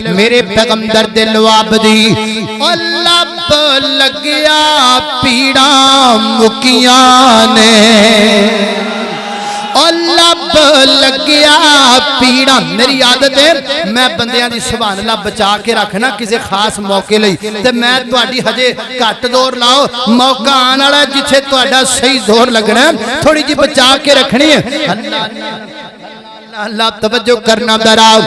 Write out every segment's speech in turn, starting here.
میرے پیغمبر دے لواب دی او لب لگیا پیڑاں مکیاں نے او لب لگیا پیڑاں میری عادت ہے میں بندیاں دی سبحان اللہ بچا کے رکھنا کسی خاص موقع لئی تے میں تہاڈی ہجے گھٹ دور لاؤ موقع آن والا جتھے تہاڈا صحیح زور لگنا تھوڑی جی بچا کے رکھنی ہے اللہ توجہ کرنا دراؤ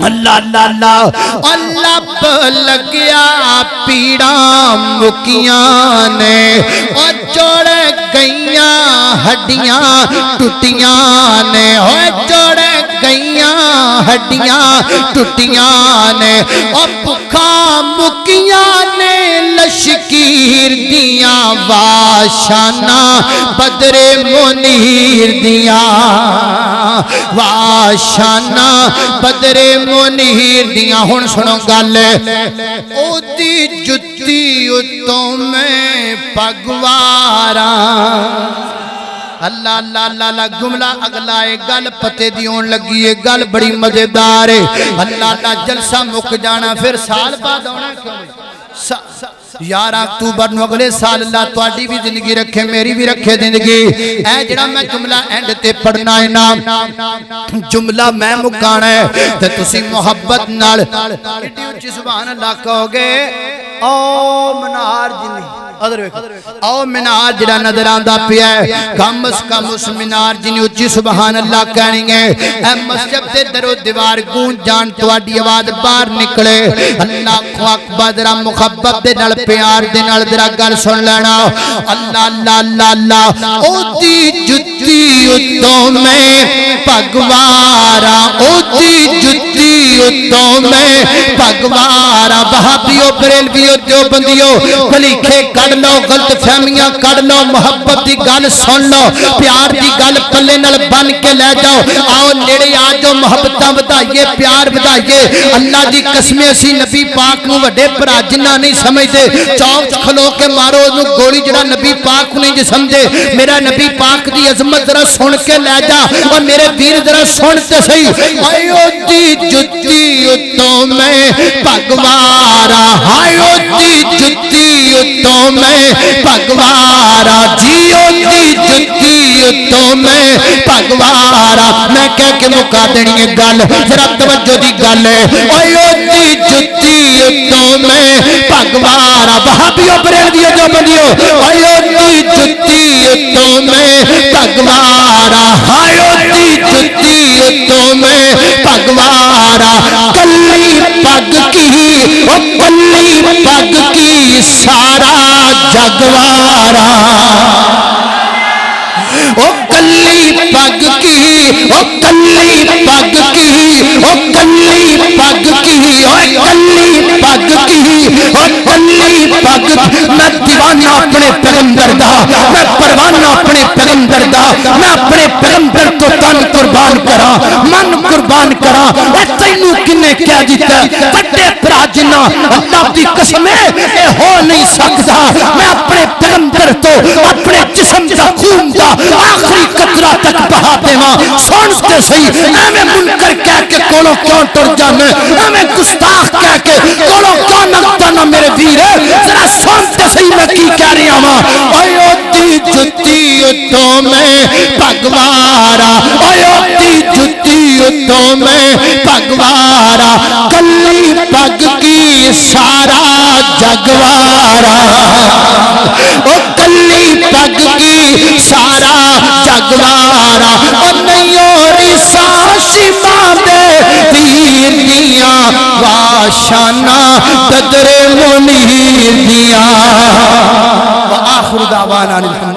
اللہ اللہ اللہ اللہ لگیا پیڑاں مکیاں نے اور جوڑ گئیاں ہڈیاں ٹوٹیاں نے اور جوڑ گئیاں ہڈیاں ٹوٹیاں نے اور بھکھاں مکیاں نے لشکیر دیاں واشانہ بدر منیر دیاں واشانہ بدر منیر دیاں ہن سنو گل او دی جتی اتوں میں پگوارا اللہ اللہ اللہ اللہ جملہ اگلا ہے گل پتے دیون لگی ہے گل بڑی مزیدار ہے اللہ اللہ جلسہ مک جانا پھر سال بعد ہونا کیوں 11 اکتوبر نو اگلے سال اللہ تواڈی بھی زندگی رکھے میری بھی رکھے زندگی اے جڑا میں جملہ اینڈ تے پڑھنا ہے نا جملہ میں مکانا ہے تے تسی محبت نال کڈی اونچی سبحان اللہ کہو گے او منار جنی او منار جڑا نظر آندا پیا ہے کم از کم اس منار جنی اونچی سبحان اللہ کہیں گے اے مسجد تے در و دیوار گونج جان تواڈی آواز باہر نکلے اللہ اکبر ذرا محبت دے نال پیار دے نال ذرا گل سن لینا اللہ اللہ اللہ اللہ او دی جتی اتوں میں پگوارا او دی جتی اتوں میں پگوارا وہابیو بریلویو دیوبندیو کلیکھے کڑ لو غلط فہمیاں کڑ لو محبت دی گل سن لو پیار دی گل پلے نال بن کے لے جاؤ آؤ نیڑے آ جاؤ محبتاں ودائیے پیار ودائیے اللہ دی قسم اسی نبی پاک نو وڈے بھرا جنہ نہیں سمجھدے چوک کھلو کے مارو نو گولی جڑا نبی پاک نہیں جے سمجھے میرا نبی پاک دی عظمت ذرا سن کے لے جا اور میرے ویر ذرا سن تے صحیح آئیو دی جتی اتوں میں پگوارا آئیو دی جتی اتوں میں پگوارا جیو دی جتی اتوں میں پگوارا میں کہہ کے مکا دینی ہے گل ذرا توجہ دی گل ہے آئیو دی جتی اتوں میں پگوارا وہابیو بریلویو دیوبندیو آئیو دی جتی اتوں میں پگوارا آئیو دی جتی اتوں میں پگوارا کلی پگ کی او کلی پگ کی سارا جگوارا او کلی پگ کی او کلی پگ کی او کلی پگ کی او کلی پگ کی او کلی پگ میں دیوانہ اپنے پیغمبر دا میں پروانہ اپنے پیغمبر دا میں اپنے پیغمبر کو تن قربان کرا من قربان کرا اے تینوں کنے کہہ دیتا بڑے بھرا جنہ اللہ دی قسم اے ہو نہیں سکتا میں اپنے پیغمبر تو اپنے جسم دا خون دا آخری قطرہ تک بہا دیواں سنتے صحیح ایویں منکر کہہ کے کولوں کیوں ٹر جانا ایویں گستاخ کہہ کے کولوں کیوں نکتانا میرے ویر ذرا سنتے صحیح میں کی کہہ رہا ہوں آئیو دی جتی اتوں میں پگوارا آئیو دی جتی اتوں میں پگوارا کلی پگ کی سارا جگوارا او کلی پگ کی سارا جگوارا او نیو ریسا شما دے پیر دیاں واشانہ بدر منیر دیاں وآخر دعوانا الحمد